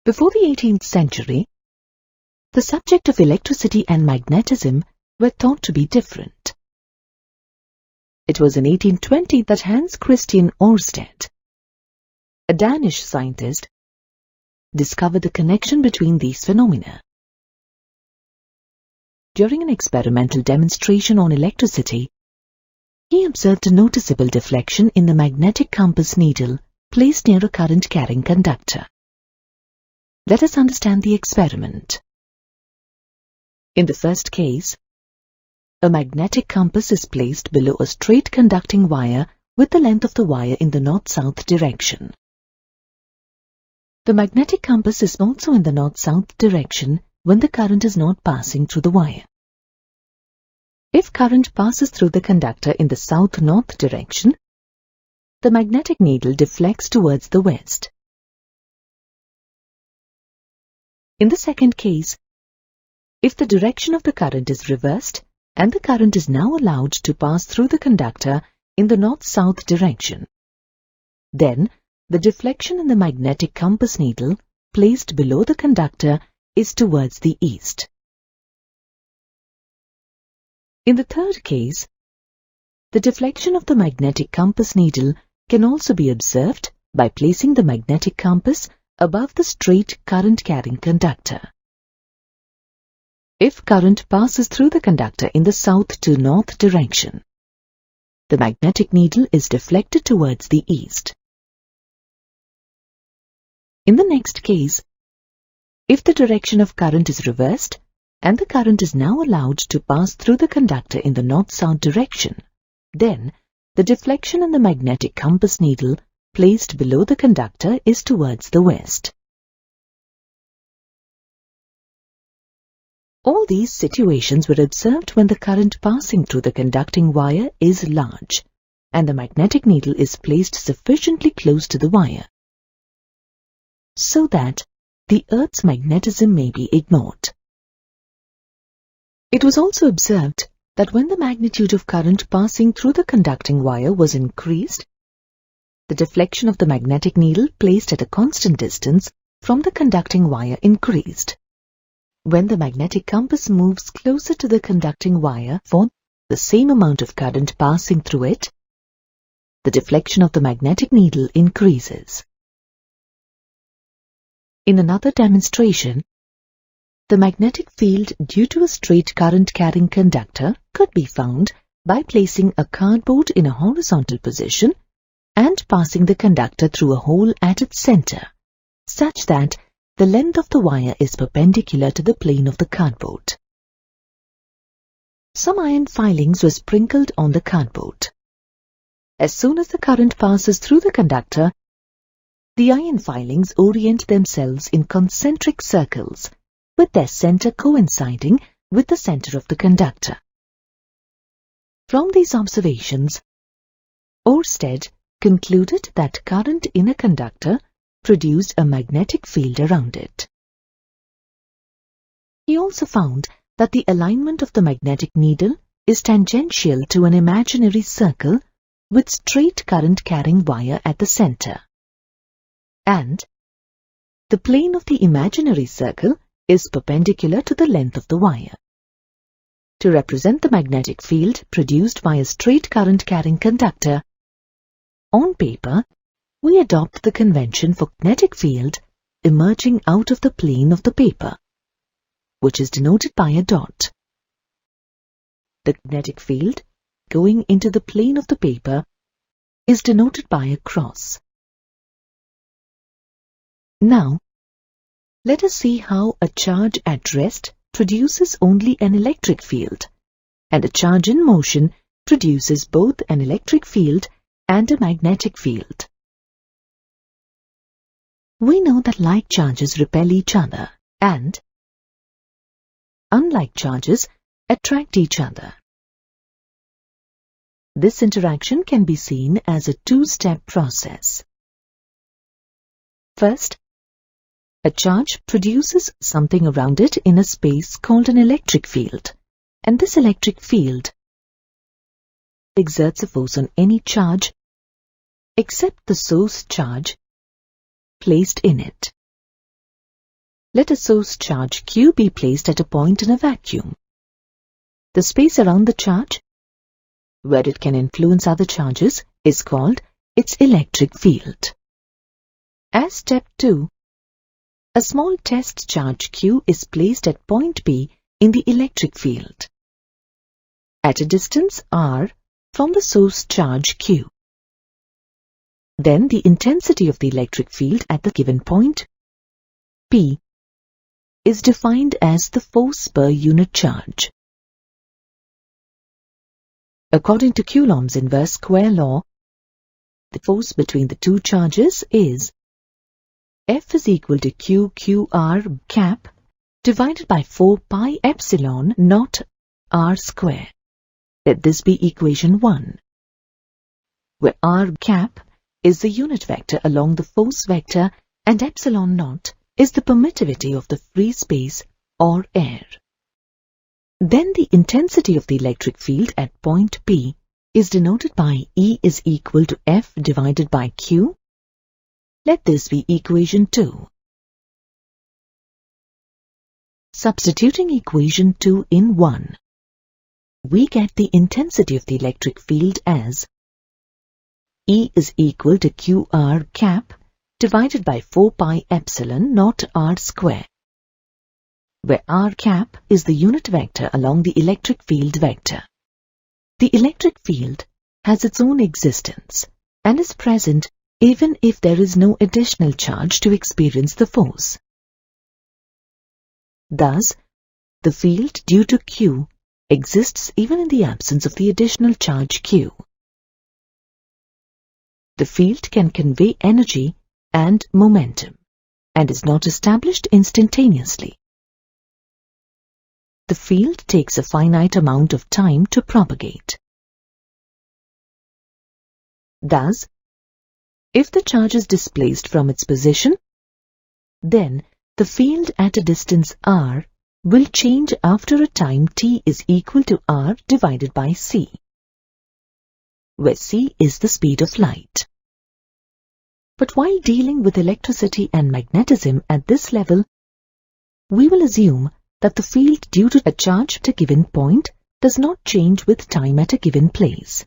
Before the 18th century, the subject of electricity and magnetism were thought to be different. It was in 1820 that Hans Christian Ørsted, a Danish scientist, discovered the connection between these phenomena. During an experimental demonstration on electricity, he observed a noticeable deflection in the magnetic compass needle placed near a current-carrying conductor. Let us understand the experiment. In the first case, a magnetic compass is placed below a straight conducting wire with the length of the wire in the north-south direction. The magnetic compass is also in the north-south direction when the current is not passing through the wire. If current passes through the conductor in the south-north direction, the magnetic needle deflects towards the west. In the second case, if the direction of the current is reversed and the current is now allowed to pass through the conductor in the north-south direction, then the deflection in the magnetic compass needle placed below the conductor is towards the east. In the third case, the deflection of the magnetic compass needle can also be observed by placing the magnetic compass above the straight current-carrying conductor. If current passes through the conductor in the south to north direction, the magnetic needle is deflected towards the east. In the next case, if the direction of current is reversed and the current is now allowed to pass through the conductor in the north-south direction, then the deflection in the magnetic compass needle placed below the conductor is towards the west. All these situations were observed when the current passing through the conducting wire is large and the magnetic needle is placed sufficiently close to the wire so that the Earth's magnetism may be ignored. It was also observed that when the magnitude of current passing through the conducting wire was increased, the deflection of the magnetic needle placed at a constant distance from the conducting wire increased. When the magnetic compass moves closer to the conducting wire for the same amount of current passing through it, the deflection of the magnetic needle increases. In another demonstration, the magnetic field due to a straight current-carrying conductor could be found by placing a cardboard in a horizontal position and passing the conductor through a hole at its center, such that the length of the wire is perpendicular to the plane of the cardboard. Some iron filings were sprinkled on the cardboard. As soon as the current passes through the conductor, the iron filings orient themselves in concentric circles, with their center coinciding with the center of the conductor. From these observations, Ørsted concluded that current in a conductor produced a magnetic field around it. He also found that the alignment of the magnetic needle is tangential to an imaginary circle with straight current-carrying wire at the center, and the plane of the imaginary circle is perpendicular to the length of the wire. To represent the magnetic field produced by a straight current-carrying conductor, on paper, we adopt the convention for magnetic field emerging out of the plane of the paper, which is denoted by a dot. The magnetic field going into the plane of the paper is denoted by a cross. Now, let us see how a charge at rest produces only an electric field, and a charge in motion produces both an electric field and a magnetic field. We know that like charges repel each other and unlike charges attract each other. This interaction can be seen as a two-step process. First, a charge produces something around it in a space called an electric field, and this electric field exerts a force on any charge except the source charge placed in it. Let a source charge Q be placed at a point in a vacuum. The space around the charge, where it can influence other charges, is called its electric field. As step 2, a small test charge Q is placed at point P in the electric field, at a distance r from the source charge Q. Then the intensity of the electric field at the given point, P, is defined as the force per unit charge. According to Coulomb's inverse square law, the force between the two charges is F is equal to QQR cap divided by 4 pi epsilon naught r square. Let this be equation 1, where r cap is the unit vector along the force vector and epsilon naught is the permittivity of the free space or air. Then the intensity of the electric field at point P is denoted by E is equal to F divided by Q. Let this be equation 2. Substituting equation 2 in 1, we get the intensity of the electric field as E is equal to QR cap divided by 4 pi epsilon naught r square, where r cap is the unit vector along the electric field vector. The electric field has its own existence and is present even if there is no additional charge to experience the force. Thus, the field due to Q exists even in the absence of the additional charge Q. The field can convey energy and momentum and is not established instantaneously. The field takes a finite amount of time to propagate. Thus, if the charge is displaced from its position, then the field at a distance r will change after a time t is equal to r divided by c, where c is the speed of light. But while dealing with electricity and magnetism at this level, we will assume that the field due to a charge at a given point does not change with time at a given place.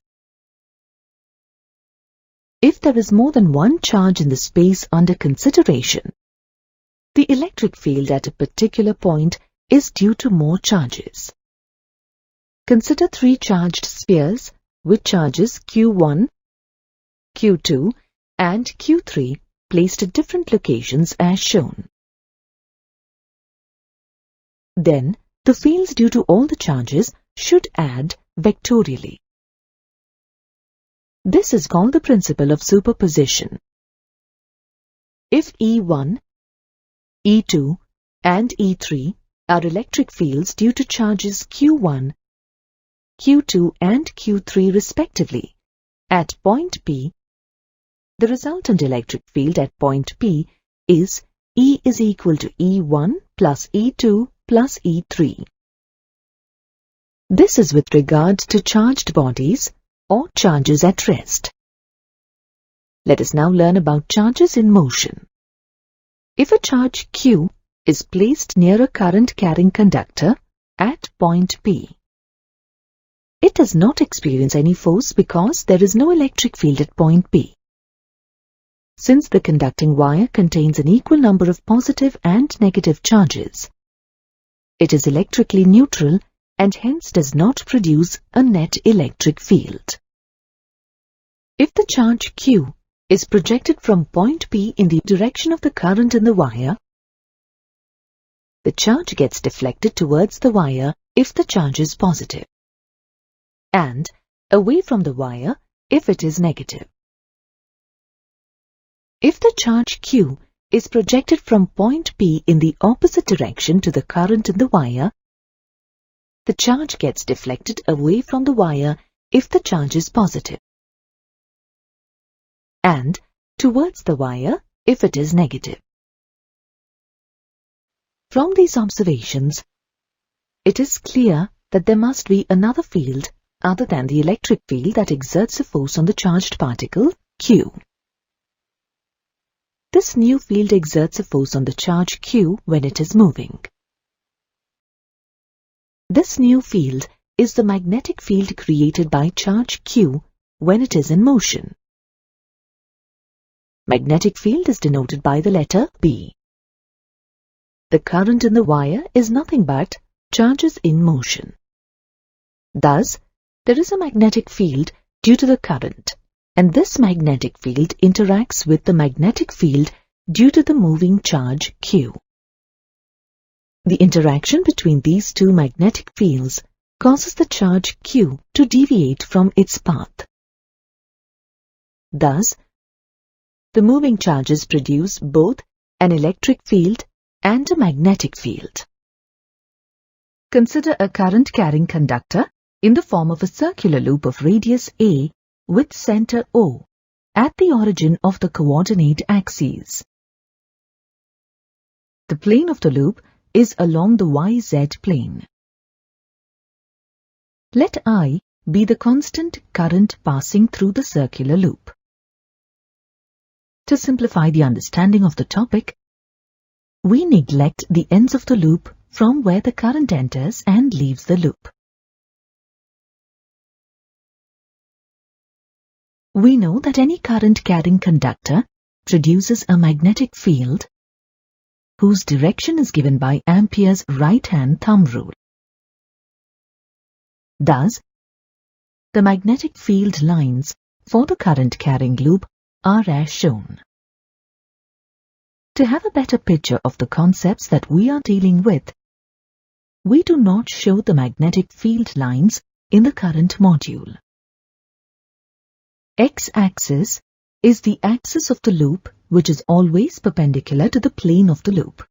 If there is more than one charge in the space under consideration, the electric field at a particular point is due to more charges. Consider 3 charged spheres with charges Q1, Q2, and Q3 placed at different locations as shown. Then, the fields due to all the charges should add vectorially. This is called the principle of superposition. If E1, E2, and E3 are electric fields due to charges Q1, Q2, and Q3 respectively at point P, the resultant electric field at point P is E is equal to E1 plus E2 plus E3. This is with regard to charged bodies or charges at rest. Let us now learn about charges in motion. If a charge Q is placed near a current-carrying conductor at point P, it does not experience any force because there is no electric field at point P. Since the conducting wire contains an equal number of positive and negative charges, it is electrically neutral and hence does not produce a net electric field. If the charge Q is projected from point P in the direction of the current in the wire, the charge gets deflected towards the wire if the charge is positive, and away from the wire if it is negative. If the charge Q is projected from point P in the opposite direction to the current in the wire, the charge gets deflected away from the wire if the charge is positive, and towards the wire if it is negative. From these observations, it is clear that there must be another field other than the electric field that exerts a force on the charged particle Q. This new field exerts a force on the charge Q when it is moving. This new field is the magnetic field created by charge Q when it is in motion. Magnetic field is denoted by the letter B. The current in the wire is nothing but charges in motion. Thus, there is a magnetic field due to the current, and this magnetic field interacts with the magnetic field due to the moving charge Q. The interaction between these two magnetic fields causes the charge Q to deviate from its path. Thus, the moving charges produce both an electric field and a magnetic field. Consider a current-carrying conductor in the form of a circular loop of radius A with center O at the origin of the coordinate axes. The plane of the loop is along the YZ plane. Let I be the constant current passing through the circular loop. To simplify the understanding of the topic, we neglect the ends of the loop from where the current enters and leaves the loop. We know that any current-carrying conductor produces a magnetic field whose direction is given by Ampere's right-hand thumb rule. Thus, the magnetic field lines for the current-carrying loop are as shown. To have a better picture of the concepts that we are dealing with, we do not show the magnetic field lines in the current module. X-axis is the axis of the loop which is always perpendicular to the plane of the loop.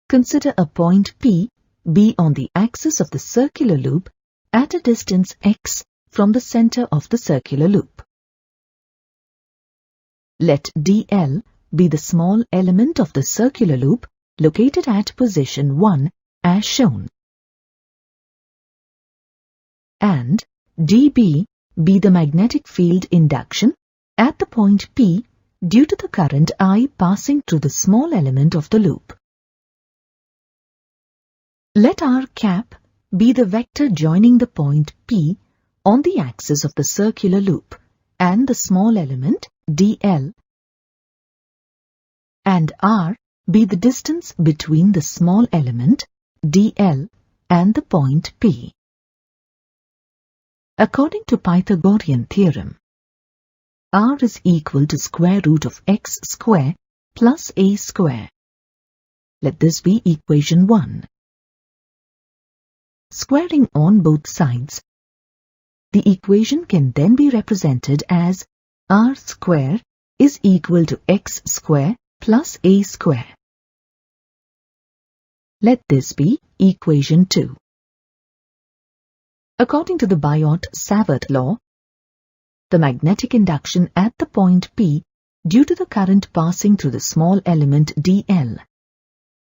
Consider a point P be on the axis of the circular loop at a distance x from the center of the circular loop. Let dl be the small element of the circular loop located at position 1 as shown, and dB be the magnetic field induction at the point P due to the current I passing through the small element of the loop. Let R cap be the vector joining the point P on the axis of the circular loop and the small element dl, and R be the distance between the small element dl and the point P. According to Pythagorean theorem, R is equal to square root of x square plus a square. Let this be equation 1. Squaring on both sides, the equation can then be represented as R square is equal to x square plus a square. Let this be equation 2. According to the Biot-Savart law, the magnetic induction at the point P due to the current passing through the small element dl,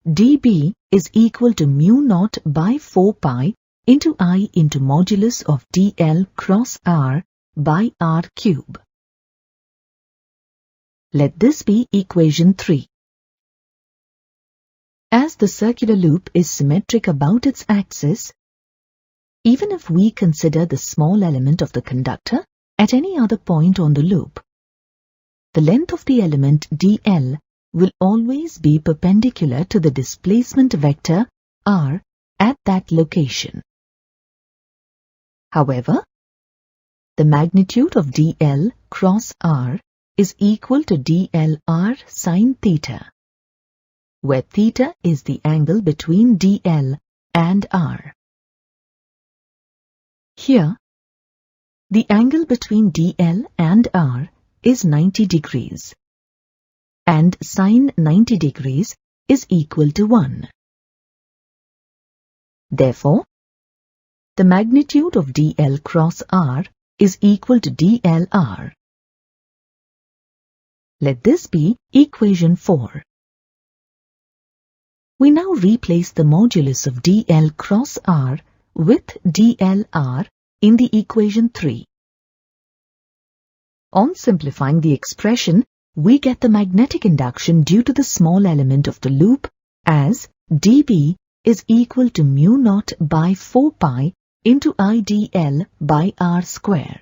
dB is equal to mu naught by 4 pi into I into modulus of dl cross R by R cube. Let this be equation 3. As the circular loop is symmetric about its axis, even if we consider the small element of the conductor at any other point on the loop, the length of the element dl will always be perpendicular to the displacement vector r at that location. However, the magnitude of dl cross r is equal to dlr sine theta, where theta is the angle between dl and r. Here, the angle between dl and r is 90 degrees, and sine 90 degrees is equal to 1. Therefore, the magnitude of dl cross r is equal to dlr. Let this be equation 4. We now replace the modulus of dl cross r with dlr in the equation 3. On simplifying the expression, we get the magnetic induction due to the small element of the loop as dB is equal to mu naught by 4 pi into IdL by R square.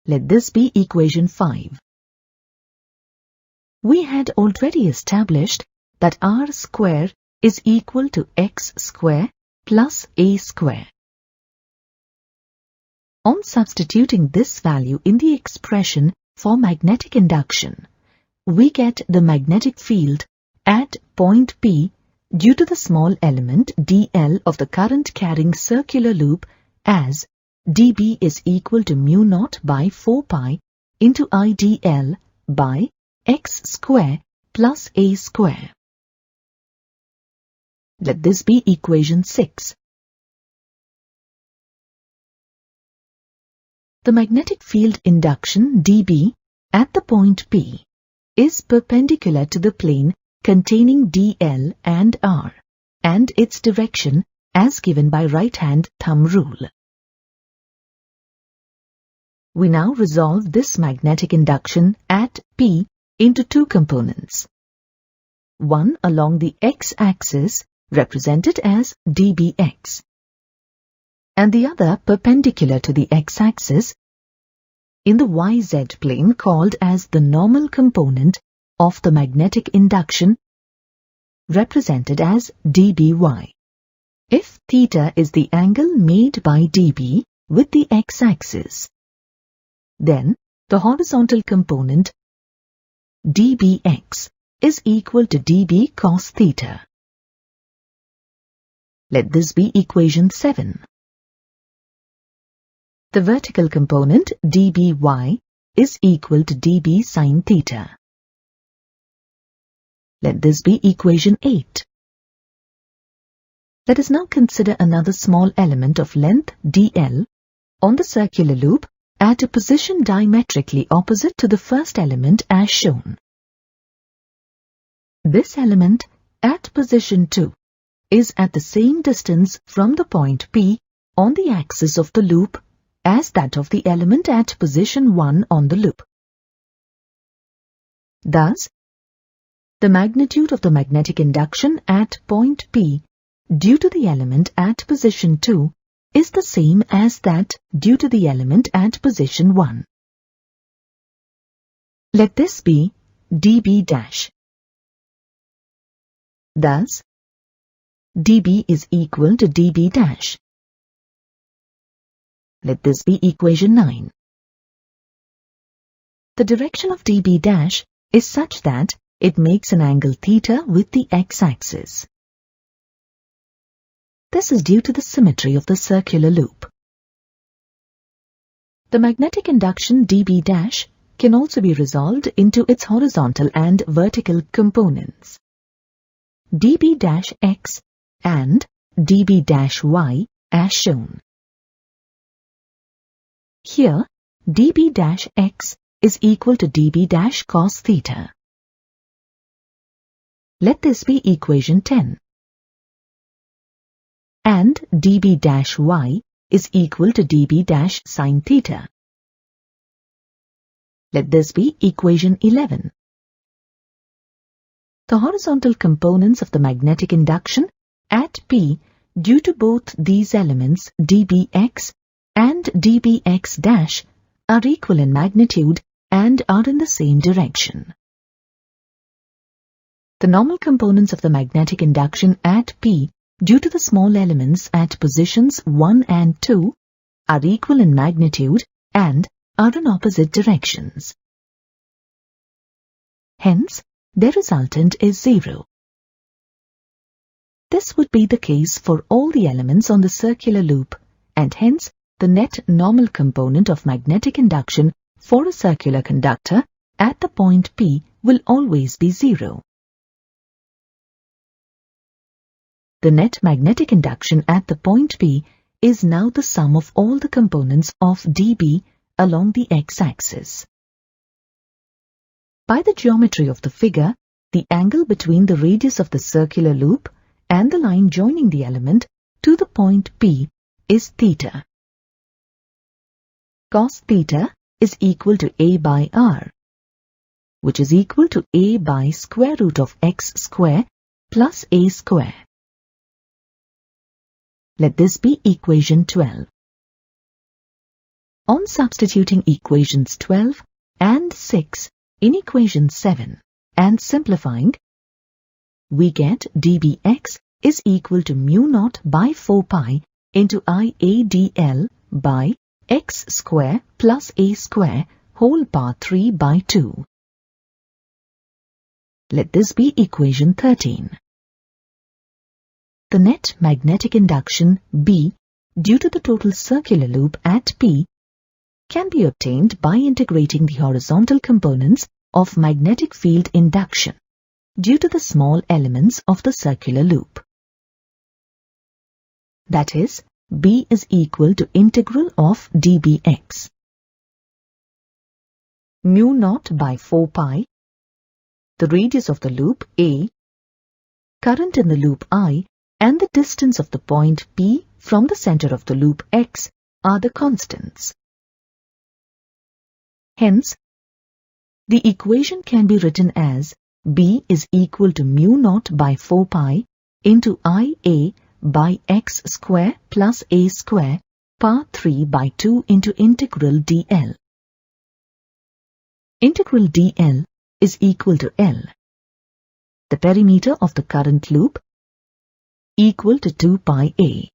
Let this be equation 5. We had already established that R square is equal to x square plus a square. On substituting this value in the expression for magnetic induction, we get the magnetic field at point P due to the small element dl of the current carrying circular loop as dB is equal to mu naught by 4 pi into IdL by x square plus a square. Let this be equation 6. The magnetic field induction dB at the point P is perpendicular to the plane containing dl and r, and its direction as given by right-hand thumb rule. We now resolve this magnetic induction at P into two components. One along the x-axis represented as dBx, and the other perpendicular to the x-axis in the YZ plane called as the normal component of the magnetic induction represented as dBy. If theta is the angle made by dB with the x-axis, then the horizontal component dBx is equal to dB cos theta. Let this be equation 7. The vertical component dBy is equal to dB sin theta. Let this be equation 8. Let us now consider another small element of length dl on the circular loop at a position diametrically opposite to the first element as shown. This element at position 2 is at the same distance from the point P on the axis of the loop as that of the element at position 1 on the loop. Thus, the magnitude of the magnetic induction at point P due to the element at position 2 is the same as that due to the element at position 1. Let this be dB dash. Thus, dB is equal to dB dash. Let this be equation 9. The direction of dB dash is such that it makes an angle theta with the x-axis. This is due to the symmetry of the circular loop. The magnetic induction dB dash can also be resolved into its horizontal and vertical components. dB dash x and dB dash y as shown. Here, dB dash x is equal to dB dash cos theta. Let this be equation 10. And dB dash y is equal to dB dash sin theta. Let this be equation 11. The horizontal components of the magnetic induction at P due to both these elements dBx and dBx dash are equal in magnitude and are in the same direction. The normal components of the magnetic induction at P due to the small elements at positions 1 and 2 are equal in magnitude and are in opposite directions. Hence, their resultant is 0. This would be the case for all the elements on the circular loop, and hence the net normal component of magnetic induction for a circular conductor at the point P will always be 0. The net magnetic induction at the point P is now the sum of all the components of dB along the x-axis. By the geometry of the figure, the angle between the radius of the circular loop and the line joining the element to the point P is theta. Cos theta is equal to A by R, which is equal to A by square root of x square plus A square. Let this be equation 12. On substituting equations 12 and 6 in equation 7 and simplifying, we get dBx is equal to mu naught by 4 pi into IAdL by x square plus A square whole power 3 by 2. Let this be equation 13. The net magnetic induction B due to the total circular loop at P can be obtained by integrating the horizontal components of magnetic field induction due to the small elements of the circular loop. That is, B is equal to integral of dBx. Mu naught by 4 pi, the radius of the loop A, current in the loop I, and the distance of the point P from the center of the loop X are the constants. Hence, the equation can be written as B is equal to mu naught by 4 pi into IA by x square plus A square power 3 by 2 into integral dl. Integral dl is equal to L, the perimeter of the current loop, equal to 2 pi A.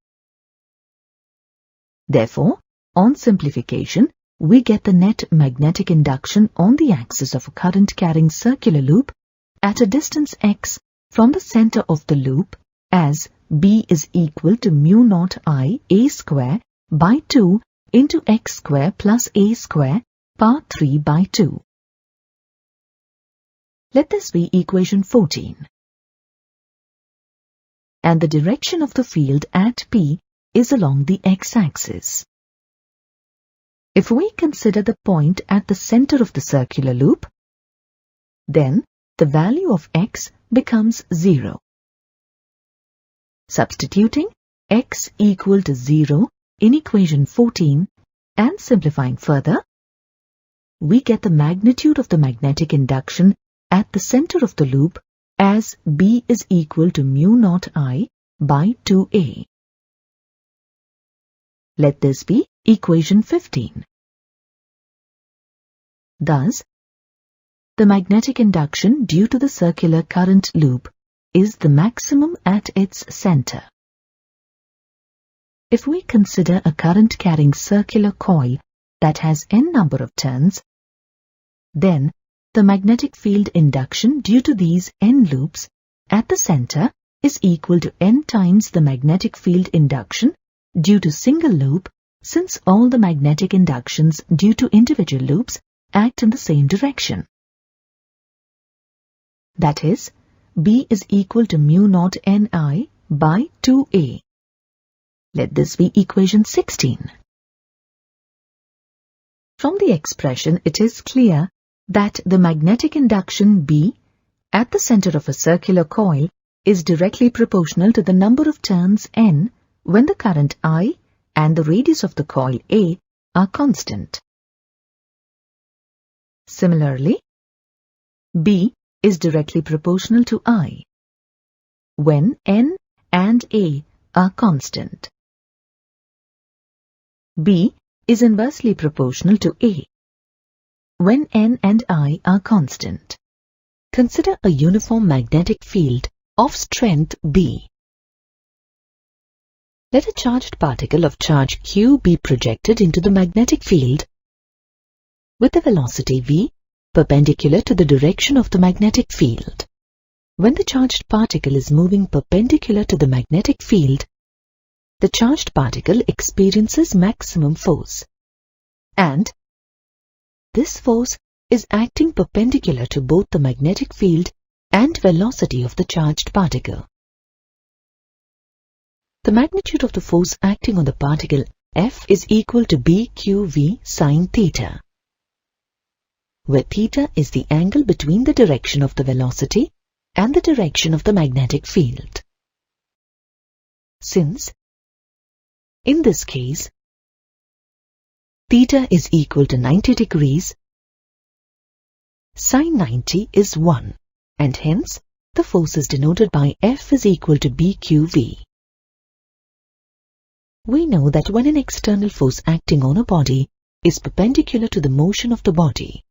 Therefore, on simplification, we get the net magnetic induction on the axis of a current-carrying circular loop at a distance x from the center of the loop as B is equal to mu naught I A square by 2 into x square plus A square power 3 by 2. Let this be equation 14. And the direction of the field at P is along the x-axis. If we consider the point at the center of the circular loop, then the value of x becomes 0. Substituting x equal to 0 in equation 14 and simplifying further, we get the magnitude of the magnetic induction at the center of the loop as B is equal to mu naught I by 2A. Let this be equation 15. Thus, the magnetic induction due to the circular current loop is the maximum at its center. If we consider a current-carrying circular coil that has n number of turns, then the magnetic field induction due to these n loops at the center is equal to n times the magnetic field induction due to single loop, since all the magnetic inductions due to individual loops act in the same direction. That is, B is equal to mu naught Ni by 2A. Let this be equation 16. From the expression, it is clear that the magnetic induction B at the center of a circular coil is directly proportional to the number of turns N when the current I and the radius of the coil A are constant. Similarly, B is directly proportional to I when N and A are constant. B is inversely proportional to A when N and I are constant. Consider a uniform magnetic field of strength B. Let a charged particle of charge Q be projected into the magnetic field with the velocity v perpendicular to the direction of the magnetic field. When the charged particle is moving perpendicular to the magnetic field, the charged particle experiences maximum force, and this force is acting perpendicular to both the magnetic field and velocity of the charged particle. The magnitude of the force acting on the particle F is equal to BQV sin theta, where theta is the angle between the direction of the velocity and the direction of the magnetic field. Since, in this case, theta is equal to 90 degrees, sin 90 is 1, and hence the force is denoted by F is equal to BQV. We know that when an external force acting on a body is perpendicular to the motion of the body,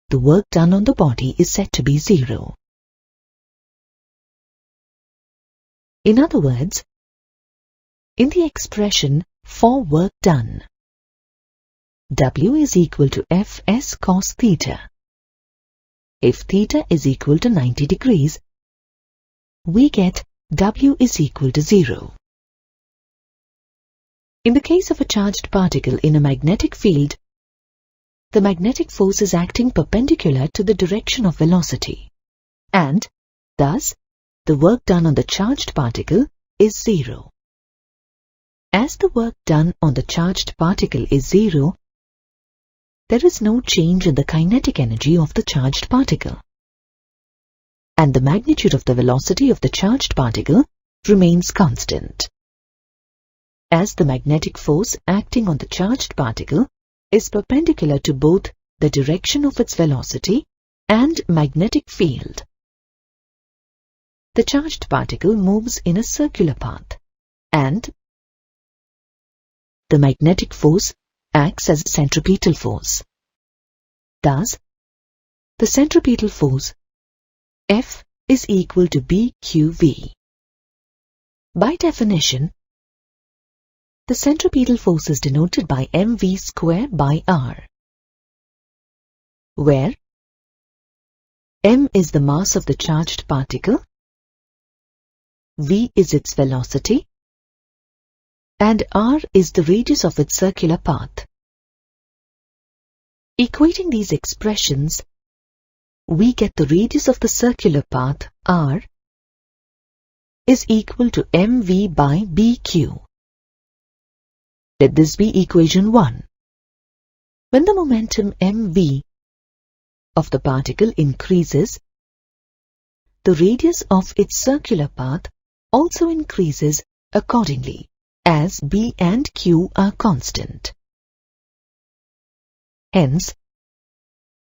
the work done on the body is said to be zero. In other words, in the expression for work done, W is equal to Fs cos theta. If theta is equal to 90 degrees, we get W is equal to 0. In the case of a charged particle in a magnetic field, the magnetic force is acting perpendicular to the direction of velocity, and thus the work done on the charged particle is 0. As the work done on the charged particle is 0, there is no change in the kinetic energy of the charged particle, and the magnitude of the velocity of the charged particle remains constant. As the magnetic force acting on the charged particle is perpendicular to both the direction of its velocity and magnetic field, the charged particle moves in a circular path, and the magnetic force acts as a centripetal force. Thus, the centripetal force F is equal to BQV. By definition, the centripetal force is denoted by mv square by r, where m is the mass of the charged particle, v is its velocity, and r is the radius of its circular path. Equating these expressions, we get the radius of the circular path, r, is equal to mv by bq. Let this be equation 1. When the momentum mv of the particle increases, the radius of its circular path also increases accordingly, as b and q are constant. Hence,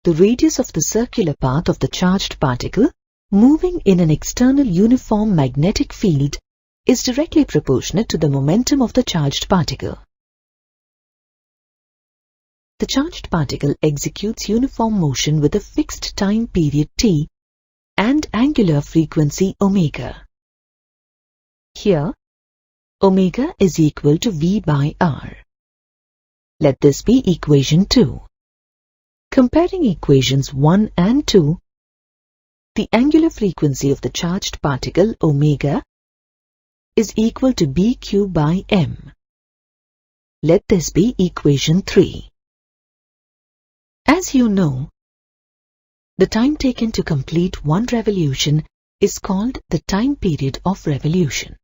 the radius of the circular path of the charged particle moving in an external uniform magnetic field is directly proportionate to the momentum of the charged particle. The charged particle executes uniform motion with a fixed time period t and angular frequency omega. Here, omega is equal to v by r. Let this be equation 2. Comparing equations 1 and 2, the angular frequency of the charged particle omega is equal to bq by m. Let this be equation 3. As you know, the time taken to complete one revolution is called the time period of revolution.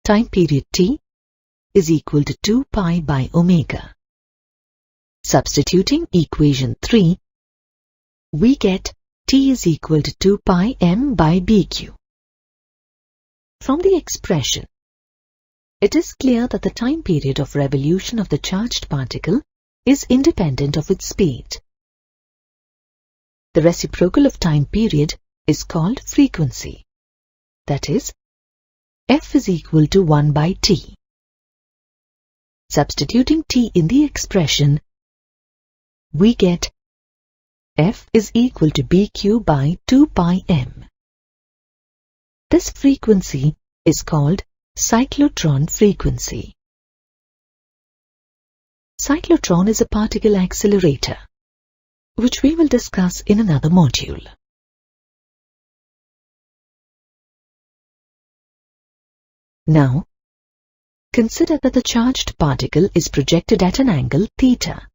Time period t is equal to 2 pi by omega. Substituting equation 3, we get t is equal to 2 pi m by bq. From the expression, it is clear that the time period of revolution of the charged particle is independent of its speed. The reciprocal of time period is called frequency. That is, F is equal to 1 by t. Substituting t in the expression, we get F is equal to bq by 2 pi m. This frequency is called cyclotron frequency. Cyclotron is a particle accelerator, which we will discuss in another module. Now, consider that the charged particle is projected at an angle theta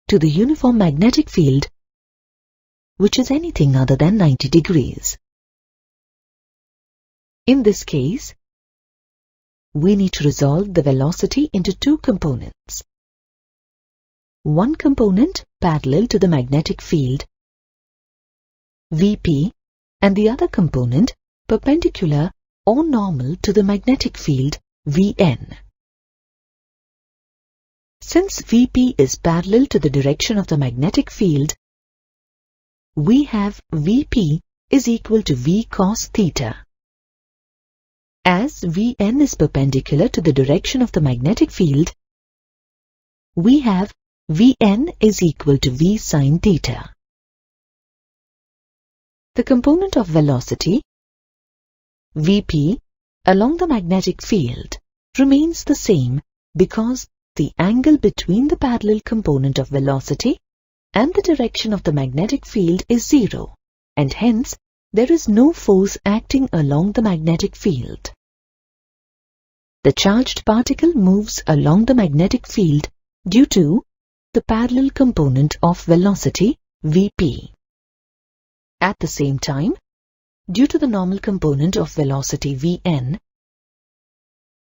to the uniform magnetic field, which is anything other than 90 degrees. In this case, we need to resolve the velocity into two components. One component parallel to the magnetic field, Vp, and the other component perpendicular or normal to the magnetic field, Vn. Since Vp is parallel to the direction of the magnetic field, we have Vp is equal to V cos theta. As Vn is perpendicular to the direction of the magnetic field, we have Vn is equal to V sin theta. The component of velocity, Vp, along the magnetic field remains the same because the angle between the parallel component of velocity and the direction of the magnetic field is zero, and hence there is no force acting along the magnetic field. The charged particle moves along the magnetic field due to the parallel component of velocity, Vp. At the same time, due to the normal component of velocity, Vn,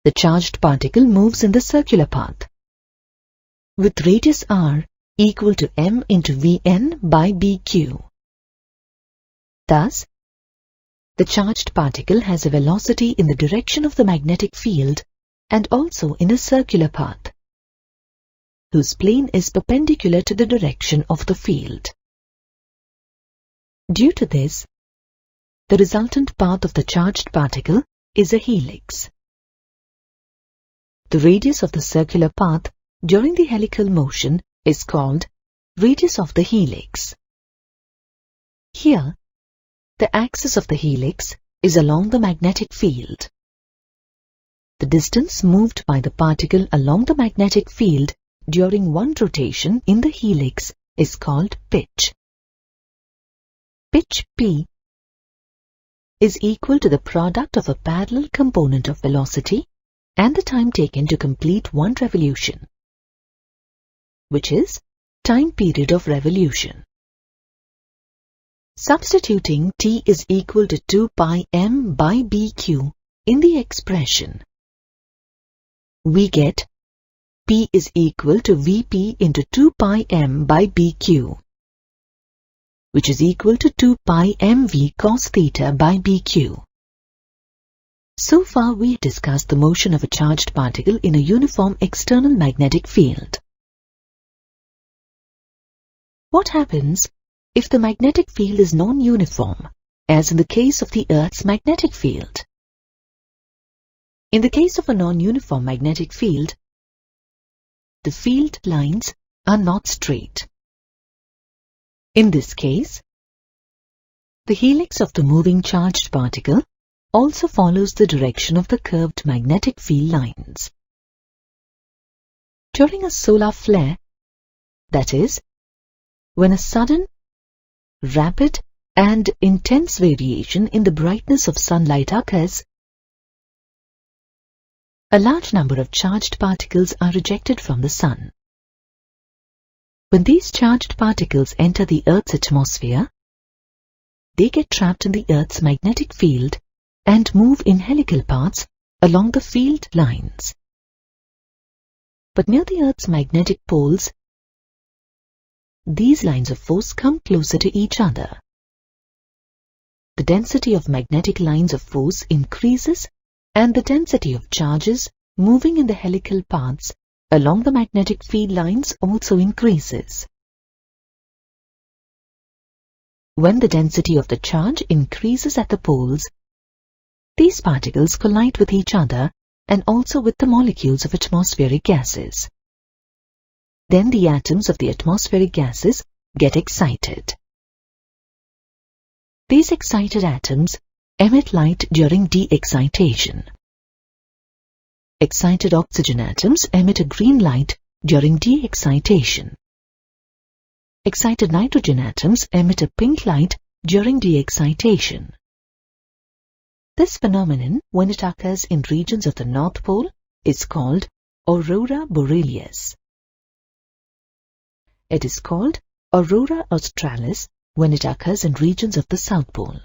the charged particle moves in the circular path, with radius r equal to m into Vn by bq. Thus, the charged particle has a velocity in the direction of the magnetic field and also in a circular path, whose plane is perpendicular to the direction of the field. Due to this, the resultant path of the charged particle is a helix. The radius of the circular path during the helical motion is called radius of the helix. Here, the axis of the helix is along the magnetic field. The distance moved by the particle along the magnetic field during one rotation in the helix is called pitch. Pitch P is equal to the product of a parallel component of velocity and the time taken to complete one revolution, which is time period of revolution. Substituting T is equal to 2 pi m by bq in the expression, we get P is equal to Vp into 2 pi m by bq, which is equal to 2 pi mv cos theta by bq. So far we discussed the motion of a charged particle in a uniform external magnetic field. What happens if the magnetic field is non-uniform, as in the case of the Earth's magnetic field? In the case of a non-uniform magnetic field, the field lines are not straight. In this case, the helix of the moving charged particle also follows the direction of the curved magnetic field lines. During a solar flare, that is, when a sudden, rapid and intense variation in the brightness of sunlight occurs, a large number of charged particles are ejected from the sun. When these charged particles enter the Earth's atmosphere, they get trapped in the Earth's magnetic field and move in helical paths along the field lines. But near the Earth's magnetic poles, these lines of force come closer to each other. The density of magnetic lines of force increases and the density of charges moving in the helical paths along the magnetic field lines also increases. When the density of the charge increases at the poles, these particles collide with each other and also with the molecules of atmospheric gases. Then the atoms of the atmospheric gases get excited. These excited atoms emit light during de-excitation. Excited oxygen atoms emit a green light during de-excitation. Excited nitrogen atoms emit a pink light during de-excitation. This phenomenon, when it occurs in regions of the North Pole, is called aurora borealis. It is called aurora australis when it occurs in regions of the South Pole.